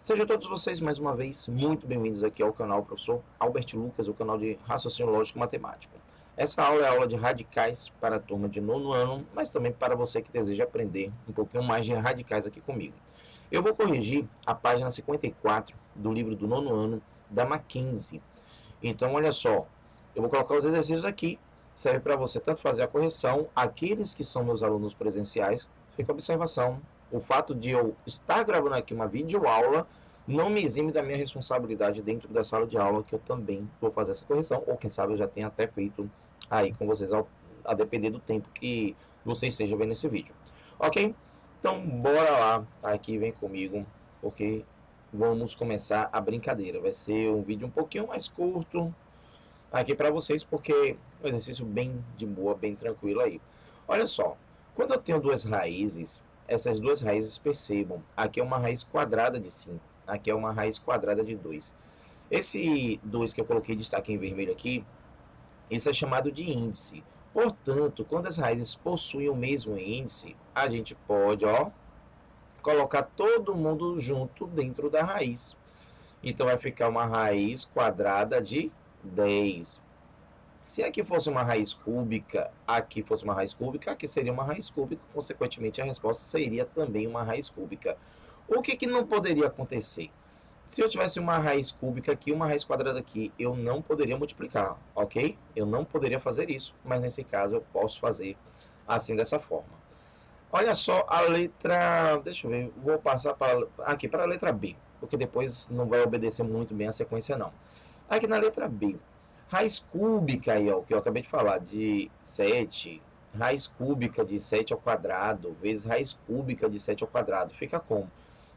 Sejam todos vocês mais uma vez muito bem-vindos aqui ao canal Professor Albert Lucas, o canal de Raciocínio Lógico e Matemático. Essa aula é a aula de radicais para a turma de nono ano, mas também para você que deseja aprender um pouquinho mais de radicais aqui comigo. Eu vou corrigir a página 54 do livro do nono ano da Mackenzie. Então, olha só, eu vou colocar os exercícios aqui, serve para você tanto fazer a correção, aqueles que são meus alunos presenciais, fica a observação. O fato de eu estar gravando aqui uma videoaula não me exime da minha responsabilidade dentro da sala de aula, que eu também vou fazer essa correção, ou quem sabe eu já tenha até feito aí com vocês, a depender do tempo que você esteja vendo esse vídeo. Ok? Então, bora lá, aqui vem comigo, porque vamos começar a brincadeira. Vai ser um vídeo um pouquinho mais curto aqui para vocês, porque é um exercício bem de boa, bem tranquilo aí. Olha só, quando eu tenho duas raízes, essas duas raízes, percebam, aqui é uma raiz quadrada de 5, aqui é uma raiz quadrada de 2. Esse 2 que eu coloquei de destaque em vermelho aqui, isso é chamado de índice. Portanto, quando as raízes possuem o mesmo índice, a gente pode, colocar todo mundo junto dentro da raiz. Então vai ficar uma raiz quadrada de 10. Se aqui fosse uma raiz cúbica, aqui fosse uma raiz cúbica, aqui seria uma raiz cúbica, consequentemente a resposta seria também uma raiz cúbica. O que não poderia acontecer? Se eu tivesse uma raiz cúbica aqui, uma raiz quadrada aqui, eu não poderia multiplicar, ok? Eu não poderia fazer isso, mas nesse caso eu posso fazer assim, dessa forma. Olha só a letra, deixa eu ver, vou passar aqui para a letra B, porque depois não vai obedecer muito bem a sequência não. Aqui na letra B, raiz cúbica aí, ó, que eu acabei de falar, de 7, raiz cúbica de 7 ao quadrado, vezes raiz cúbica de 7 ao quadrado, fica como?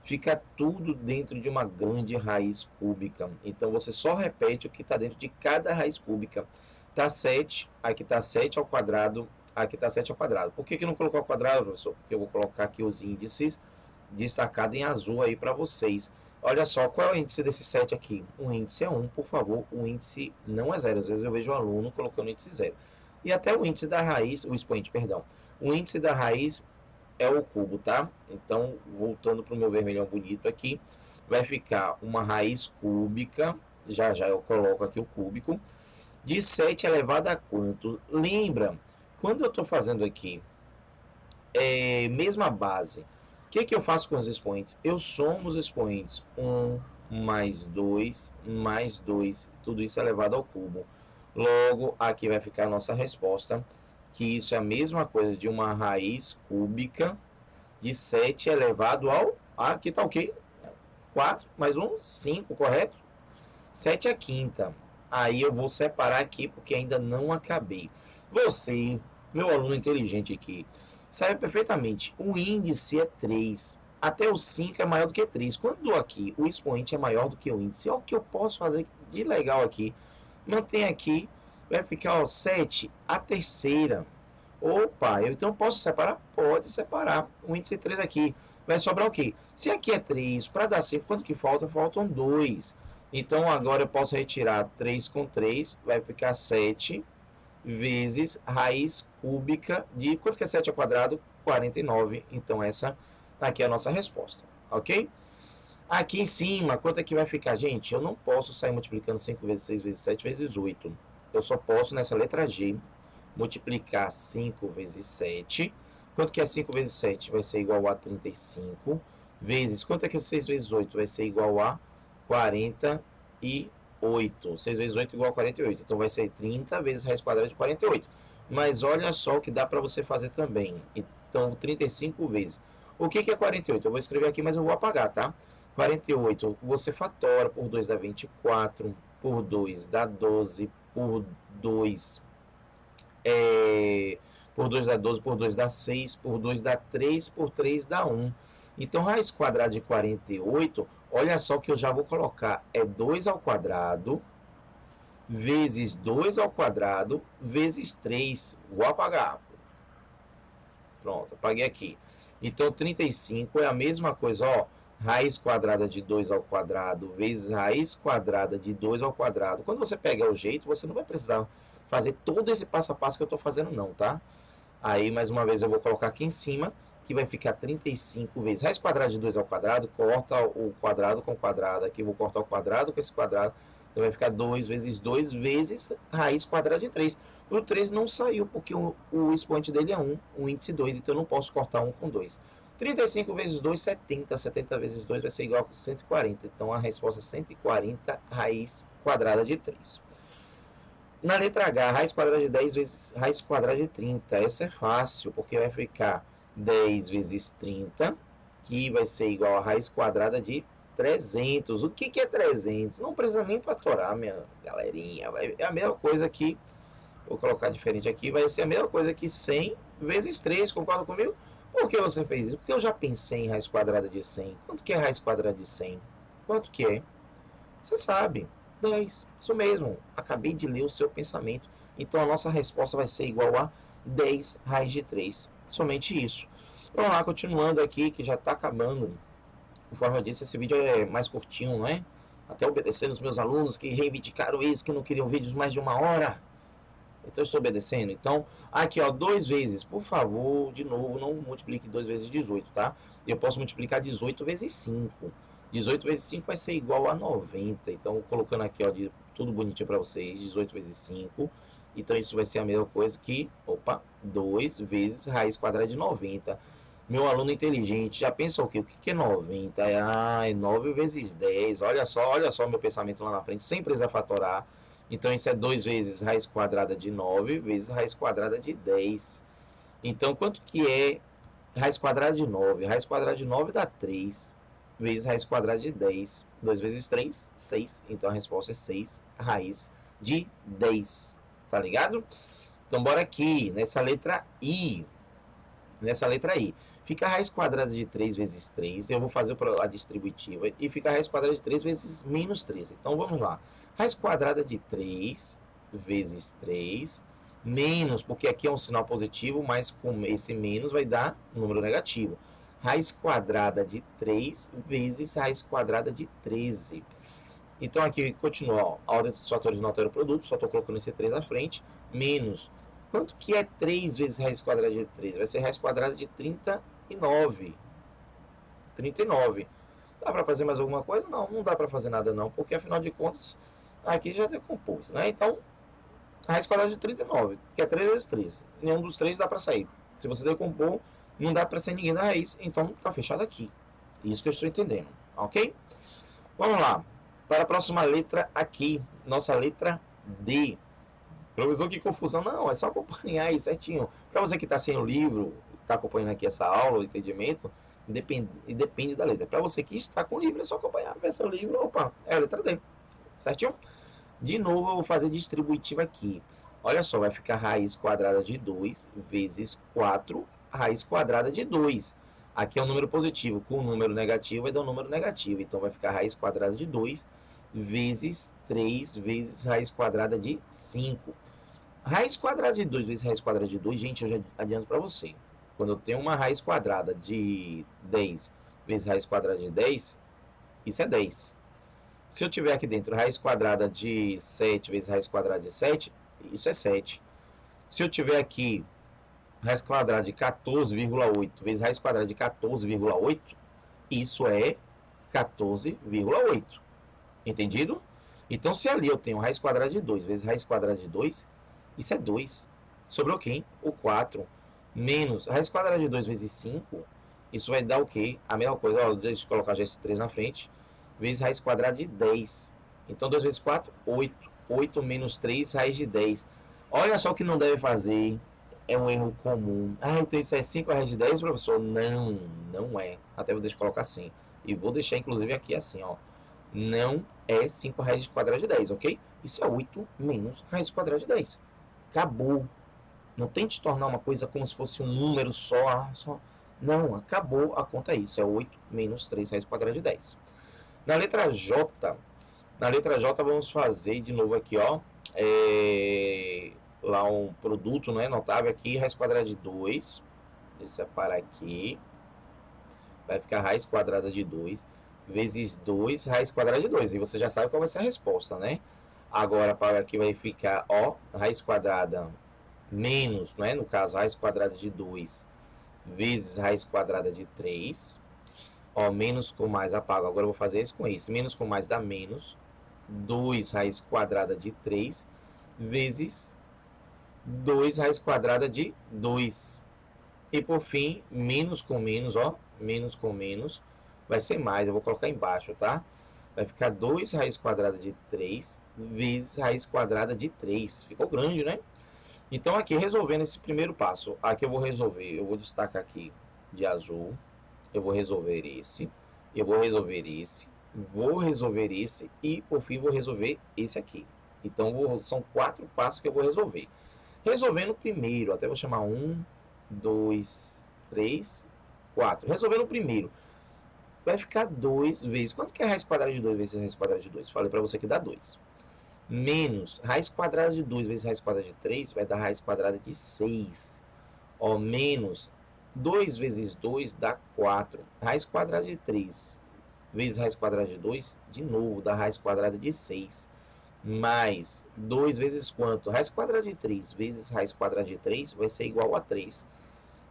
Fica tudo dentro de uma grande raiz cúbica. Então você só repete o que está dentro de cada raiz cúbica. Tá 7, aqui está 7 ao quadrado, aqui está 7 ao quadrado. Por que não colocou ao quadrado, professor? Porque eu vou colocar aqui os índices destacados em azul aí para vocês. Olha só, qual é o índice desse 7 aqui? O índice é 1, por favor, o índice não é 0. Às vezes eu vejo o aluno colocando o índice 0. E até o índice da raiz, o expoente, perdão. O índice da raiz é o cubo, tá? Então, voltando para o meu vermelhão bonito aqui, vai ficar uma raiz cúbica, já eu coloco aqui o cúbico, de 7 elevado a quanto? Lembra, quando eu estou fazendo aqui mesma base, o que eu faço com os expoentes? Eu somo os expoentes, 1 mais 2 mais 2, tudo isso elevado ao cubo. Logo, aqui vai ficar a nossa resposta, que isso é a mesma coisa de uma raiz cúbica de 7 elevado ao... aqui está o quê? 4 mais 1, 5, correto? 7 a quinta. Aí eu vou separar aqui, porque ainda não acabei. Você, meu aluno inteligente aqui, sabe perfeitamente, o índice é 3. Até o 5 é maior do que 3. Quando aqui o expoente é maior do que o índice, olha o que eu posso fazer de legal aqui. Mantém aqui, vai ficar 7 a terceira. Opa, eu então posso separar? Pode separar. O índice 3 aqui. Vai sobrar o quê? Se aqui é 3, para dar 5, quanto que falta? Faltam 2. Então agora eu posso retirar 3 com 3, vai ficar 7 vezes raiz cúbica de... quanto que é 7 ao quadrado? 49. Então essa aqui é a nossa resposta, ok? Aqui em cima, quanto é que vai ficar? Gente, eu não posso sair multiplicando 5 vezes 6 vezes 7 vezes 8. Eu só posso, nessa letra G, multiplicar 5 vezes 7. Quanto que é 5 vezes 7? Vai ser igual a 35. Vezes, quanto é que é 6 vezes 8? Vai ser igual a 48. 6 vezes 8 igual a 48. Então vai ser 30 vezes raiz quadrada de 48. Mas olha só o que dá para você fazer também. Então, 35 vezes. O que é 48? Eu vou escrever aqui, mas eu vou apagar, tá? 48, você fatora, por 2 dá 24, por 2 dá 12, por 2 por 2 dá 12, por 2 dá 6, por 2 dá 3, por 3 dá 1. Então, raiz quadrada de 48, olha só que eu já vou colocar, é 2 ao quadrado, vezes 2 ao quadrado, vezes 3. Vou apagar. Pronto, apaguei aqui. Então, 35 é a mesma coisa, ó. Raiz quadrada de 2 ao quadrado, vezes raiz quadrada de 2 ao quadrado. Quando você pegar o jeito, você não vai precisar fazer todo esse passo a passo que eu estou fazendo não, tá? Aí, mais uma vez, eu vou colocar aqui em cima que vai ficar 35 vezes raiz quadrada de 2 ao quadrado, corta o quadrado com o quadrado, aqui vou cortar o quadrado com esse quadrado, então vai ficar 2 vezes 2 vezes raiz quadrada de 3. O 3 não saiu, porque o expoente dele é 1, o índice 2, então eu não posso cortar 1 com 2. 35 vezes 2, 70. 70 vezes 2 vai ser igual a 140. Então a resposta é 140 raiz quadrada de 3. Na letra H, raiz quadrada de 10 vezes raiz quadrada de 30. Essa é fácil, porque vai ficar 10 vezes 30, que vai ser igual a raiz quadrada de 300. O que é 300? Não precisa nem fatorar, minha galerinha. É a mesma coisa que, vou colocar diferente aqui, vai ser a mesma coisa que 100 vezes 3. Concorda comigo? Por que você fez isso? Porque eu já pensei em raiz quadrada de 100. Quanto que é raiz quadrada de 100? Quanto que é? Você sabe. 10. Isso mesmo. Acabei de ler o seu pensamento. Então a nossa resposta vai ser igual a 10 raiz de 3. Somente isso. Vamos lá, continuando aqui, que já está acabando. Conforme eu disse, esse vídeo é mais curtinho, não é? Até obedecendo os meus alunos que reivindicaram isso, que não queriam vídeos mais de 1 hora. Então eu estou obedecendo. Então, aqui ó, 2 vezes, por favor, de novo, não multiplique 2 vezes 18, tá? Eu posso multiplicar 18 vezes 5. 18 vezes 5 vai ser igual a 90. Então, colocando aqui, ó, tudo bonitinho para vocês, 18 vezes 5. Então, isso vai ser a mesma coisa que, 2 vezes raiz quadrada de 90. Meu aluno inteligente, já pensa o quê? O que é 90? É 9 vezes 10. Olha só meu pensamento lá na frente, sem precisar fatorar. Então, isso é 2 vezes raiz quadrada de 9 vezes raiz quadrada de 10. Então, quanto que é raiz quadrada de 9? Raiz quadrada de 9 dá 3 vezes raiz quadrada de 10. 2 vezes 3, 6. Então, a resposta é 6 raiz de 10. Tá ligado? Então, bora aqui, nessa letra I. Fica a raiz quadrada de 3 vezes 3. Eu vou fazer a distributiva. E fica a raiz quadrada de 3 vezes menos 3. Então, vamos lá. Raiz quadrada de 3 vezes 3 menos, porque aqui é um sinal positivo, mas com esse menos vai dar um número negativo. Raiz quadrada de 3 vezes raiz quadrada de 13. Então aqui continua, ó, a ordem dos fatores não altera o produto, só estou colocando esse 3 na frente, menos. Quanto que é 3 vezes raiz quadrada de 3? Vai ser raiz quadrada de 39. 39. Dá para fazer mais alguma coisa? Não, não dá para fazer nada não, porque afinal de contas, aqui já decompôs, né? Então, a raiz quadrada de 39, que é 3 vezes 3. Nenhum dos 3 dá para sair. Se você decompor, não dá para sair ninguém da raiz, então tá fechado aqui. Isso que eu estou entendendo, ok? Vamos lá. Para a próxima letra aqui, nossa letra D. Professor, que confusão. Não, é só acompanhar aí certinho. Para você que está sem o livro, está acompanhando aqui essa aula, o entendimento, depende da letra. Para você que está com o livro, é só acompanhar. Ver seu livro, opa, é a letra D. Certinho? De novo, eu vou fazer distributiva aqui. Olha só, vai ficar raiz quadrada de 2 vezes 4 raiz quadrada de 2. Aqui é um número positivo, com um número negativo vai dar um número negativo. Então, vai ficar raiz quadrada de 2 vezes 3 vezes raiz quadrada de 5. Raiz quadrada de 2 vezes raiz quadrada de 2, gente, eu já adianto para você. Quando eu tenho uma raiz quadrada de 10 vezes raiz quadrada de 10, isso é 10. Se eu tiver aqui dentro raiz quadrada de 7 vezes raiz quadrada de 7, isso é 7. Se eu tiver aqui raiz quadrada de 14,8 vezes raiz quadrada de 14,8, isso é 14,8. Entendido? Então, se ali eu tenho raiz quadrada de 2 vezes raiz quadrada de 2, isso é 2. Sobrou quem? O 4. Menos raiz quadrada de 2 vezes 5, isso vai dar o quê? A mesma coisa, ó, deixa eu colocar já esse 3 na frente, vezes raiz quadrada de 10. Então, 2 vezes 4, 8. 8 menos 3, raiz de 10. Olha só o que não deve fazer. É um erro comum. Ah, então isso é 5 raiz de 10, professor? Não, não é. Até vou deixar colocar assim. E vou deixar, inclusive, aqui assim, ó. Não é 5 raiz quadrada de 10, ok? Isso é 8 menos raiz quadrada de 10. Acabou. Não tente tornar uma coisa como se fosse um número só. Não, acabou a conta aí. Isso é 8 menos 3 raiz quadrada de 10. Na letra J, vamos fazer de novo aqui, ó. Lá um produto, né, notável aqui, raiz quadrada de 2. Deixa eu separar aqui. Vai ficar raiz quadrada de 2 vezes 2 raiz quadrada de 2. E você já sabe qual vai ser a resposta, né? Agora, para aqui vai ficar, ó, raiz quadrada menos, né? No caso, raiz quadrada de 2 vezes raiz quadrada de 3. Ó, menos com mais apago. Agora eu vou fazer isso com esse. Menos com mais dá menos. 2 raiz quadrada de 3 vezes 2 raiz quadrada de 2. E por fim, menos com menos, ó. Menos com menos vai ser mais. Eu vou colocar embaixo, tá? Vai ficar 2 raiz quadrada de 3 vezes raiz quadrada de 3. Ficou grande, né? Então aqui, resolvendo esse primeiro passo, aqui eu vou resolver, eu vou destacar aqui de azul, eu vou resolver esse, eu vou resolver esse e por fim vou resolver esse aqui. Então são 4 passos que eu vou resolver. Resolvendo o primeiro, até vou chamar 1, 2, 3, 4. Resolvendo o primeiro, vai ficar 2 vezes, quanto que é raiz quadrada de 2 vezes raiz quadrada de 2? Falei para você que dá 2. Menos raiz quadrada de 2 vezes raiz quadrada de 3 vai dar raiz quadrada de 6. Ó, menos 2 vezes 2 dá 4. Raiz quadrada de 3 vezes raiz quadrada de 2, de novo, dá raiz quadrada de 6. Mais 2 vezes quanto? Raiz quadrada de 3 vezes raiz quadrada de 3 vai ser igual a 3.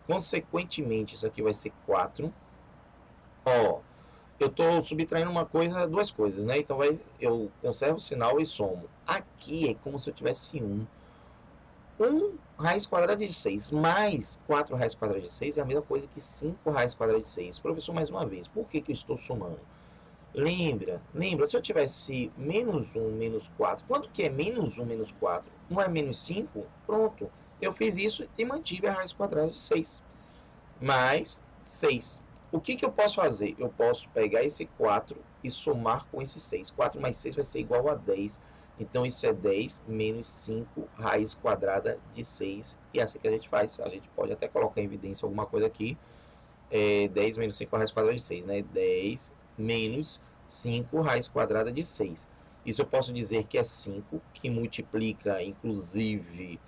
Consequentemente, isso aqui vai ser 4. Ó, eu estou subtraindo duas coisas, né? Então eu conservo o sinal e somo. Aqui é como se eu tivesse 1 raiz quadrada de 6 mais 4 raiz quadrada de 6 é a mesma coisa que 5 raiz quadrada de 6. Professor, mais uma vez, por que eu estou somando? Lembra, se eu tivesse menos 1, menos 4, quanto que é menos 1, menos 4? Não é menos 5? Pronto, eu fiz isso e mantive a raiz quadrada de 6. Mais 6. O que eu posso fazer? Eu posso pegar esse 4 e somar com esse 6. 4 mais 6 vai ser igual a 10. Então, isso é 10 menos 5 raiz quadrada de 6. E é assim que a gente faz. A gente pode até colocar em evidência alguma coisa aqui. 10 menos 5 raiz quadrada de 6, né? 10 menos 5 raiz quadrada de 6. Isso eu posso dizer que é 5, que multiplica, inclusive,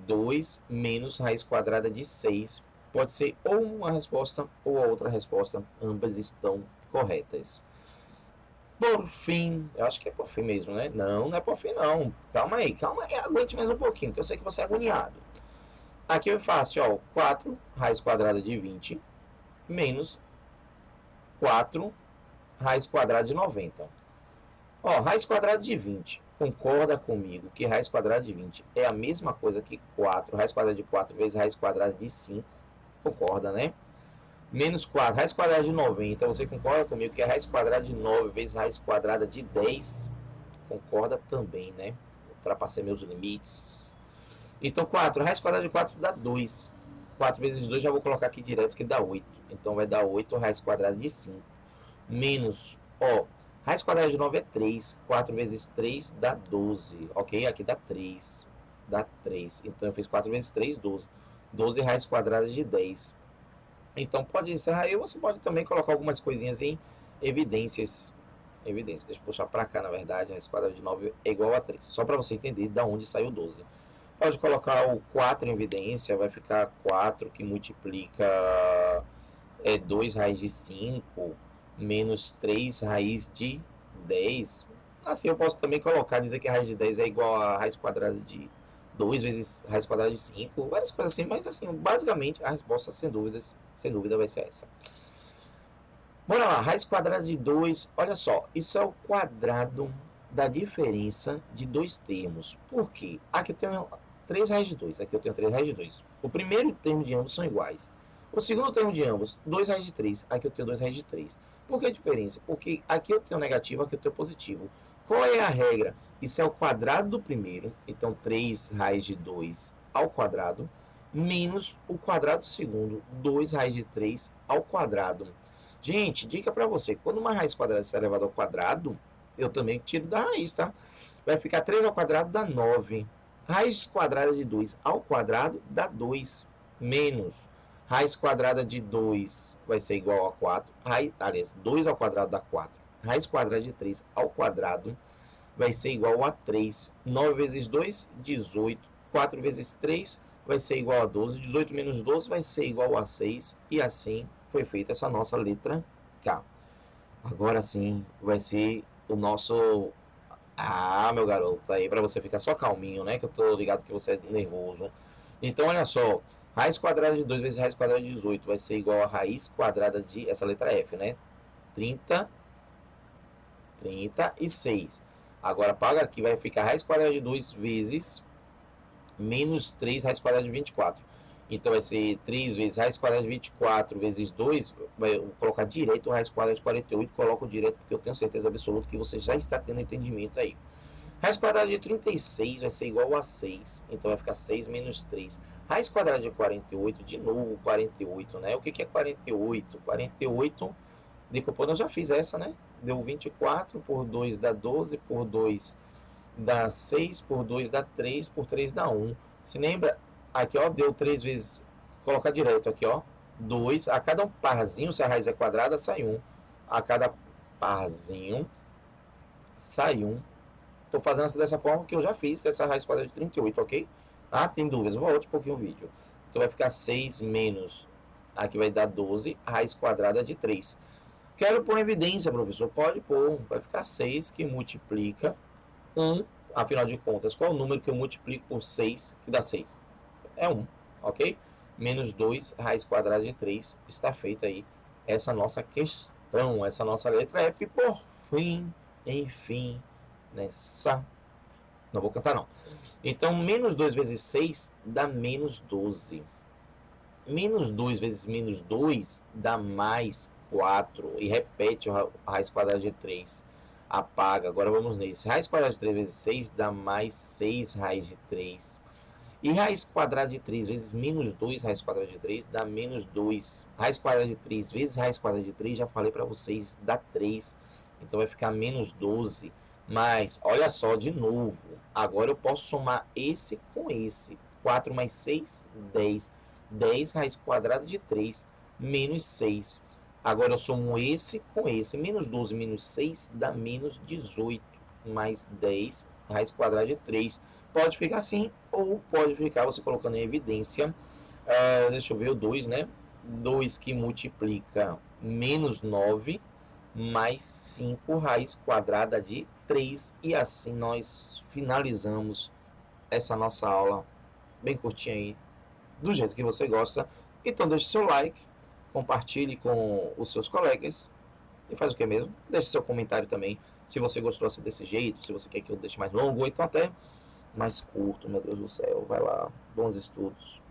2 menos raiz quadrada de 6. Pode ser ou uma resposta ou a outra resposta. Ambas estão corretas. Por fim, eu acho que é por fim mesmo, né? Não, não é por fim não. Calma aí, aguente mais um pouquinho, que eu sei que você é agoniado. Aqui é fácil, ó. 4 raiz quadrada de 20 menos 4 raiz quadrada de 90. Ó, raiz quadrada de 20. Concorda comigo que raiz quadrada de 20 é a mesma coisa que 4, raiz quadrada de 4 vezes raiz quadrada de 5. Concorda, né? Menos 4, raiz quadrada de 90. Você concorda comigo que é raiz quadrada de 9 vezes raiz quadrada de 10? Concorda também, né? Ultrapassei meus limites. Então, 4, raiz quadrada de 4 dá 2. 4 vezes 2 já vou colocar aqui direto que dá 8. Então, vai dar 8 raiz quadrada de 5. Menos, ó, raiz quadrada de 9 é 3. 4 vezes 3 dá 12. Ok? Aqui dá 3. Dá 3. Então, eu fiz 4 vezes 3, 12. 12 raiz quadrada de 10. Então, pode encerrar aí. Você pode também colocar algumas coisinhas em evidências. Deixa eu puxar para cá, na verdade. Raiz quadrada de 9 é igual a 3. Só para você entender de onde saiu 12. Pode colocar o 4 em evidência. Vai ficar 4 que multiplica 2 raiz de 5 menos 3 raiz de 10. Assim eu posso também colocar, dizer que a raiz de 10 é igual a raiz quadrada de 2 vezes raiz quadrada de 5, várias coisas assim, mas assim, basicamente a resposta sem dúvida vai ser essa. Bora lá, raiz quadrada de 2, olha só, isso é o quadrado da diferença de dois termos. Por quê? Aqui eu tenho 3 raiz de 2, aqui eu tenho 3 raiz de 2. O primeiro termo de ambos são iguais. O segundo termo de ambos, 2 raiz de 3, aqui eu tenho 2 raiz de 3. Por que a diferença? Porque aqui eu tenho negativo, aqui eu tenho positivo. Qual é a regra? Isso é o quadrado do primeiro, então 3 raiz de 2 ao quadrado, menos o quadrado do segundo, 2 raiz de 3 ao quadrado. Gente, dica para você, quando uma raiz quadrada está elevada ao quadrado, eu também tiro da raiz, tá? Vai ficar 3 ao quadrado dá 9. Raiz quadrada de 2 ao quadrado dá 2, menos raiz quadrada de 2 vai ser igual a 4. Aliás, 2 ao quadrado dá 4. Raiz quadrada de 3 ao quadrado vai ser igual a 3. 9 vezes 2, 18. 4 vezes 3 vai ser igual a 12. 18 menos 12 vai ser igual a 6. E assim foi feita essa nossa letra K. Agora sim vai ser o nosso... Ah, meu garoto, aí para você ficar só calminho, né? Que eu tô ligado que você é nervoso. Então, olha só. Raiz quadrada de 2 vezes raiz quadrada de 18 vai ser igual a raiz quadrada de, essa letra F, né? 36. Agora, paga aqui, vai ficar raiz quadrada de 2 vezes menos 3 raiz quadrada de 24. Então, vai ser 3 vezes raiz quadrada de 24 vezes 2, vai colocar direto raiz quadrada de 48, coloco direto, porque eu tenho certeza absoluta que você já está tendo entendimento aí. Raiz quadrada de 36 vai ser igual a 6, então vai ficar 6 menos 3. Raiz quadrada de 48, de novo 48, né? O que é 48? 48, decompondo, eu já fiz essa, né? Deu 24, por 2 dá 12, por 2 dá 6, por 2 dá 3, por 3 dá 1. Se lembra? Aqui, ó, deu 3 vezes, colocar direto aqui, ó, 2. A cada um parzinho, se a raiz é quadrada, sai 1. A cada parzinho, sai 1. Estou fazendo dessa forma que eu já fiz essa raiz quadrada de 38, ok? Ah, tem dúvidas? Volte um pouquinho o vídeo. Então vai ficar 6 menos, aqui vai dar 12, raiz quadrada de 3. Quero pôr evidência, professor? Pode pôr. Vai ficar 6 que multiplica 1. Afinal de contas, qual é o número que eu multiplico por 6 que dá 6? É 1, ok? Menos 2, raiz quadrada de 3. Está feita aí essa nossa questão, essa nossa letra F. Por fim, enfim, nessa... Não vou cantar, não. Então, menos 2 vezes 6 dá menos 12. Menos 2 vezes menos 2 dá mais 4. E repete a raiz quadrada de 3. Apaga. Agora vamos nesse. Raiz quadrada de 3 vezes 6 dá mais 6 raiz de 3. E raiz quadrada de 3 vezes menos 2 raiz quadrada de 3 dá menos 2. Raiz quadrada de 3 vezes raiz quadrada de 3, já falei para vocês, dá 3. Então vai ficar menos 12. Mas, olha só, de novo. Agora eu posso somar esse com esse. 4 mais 6, 10. 10 raiz quadrada de 3 menos 6. Agora eu somo esse com esse. Menos 12 menos 6 dá menos 18. Mais 10 raiz quadrada de 3. Pode ficar assim, ou pode ficar você colocando em evidência. Deixa eu ver o 2, né? 2 que multiplica menos 9 mais 5 raiz quadrada de 3. E assim nós finalizamos essa nossa aula bem curtinha aí, do jeito que você gosta. Então deixe seu like, compartilhe com os seus colegas e faz o que mesmo? Deixe seu comentário também, se você gostou assim desse jeito, se você quer que eu deixe mais longo, ou então até mais curto, meu Deus do céu. Vai lá, bons estudos.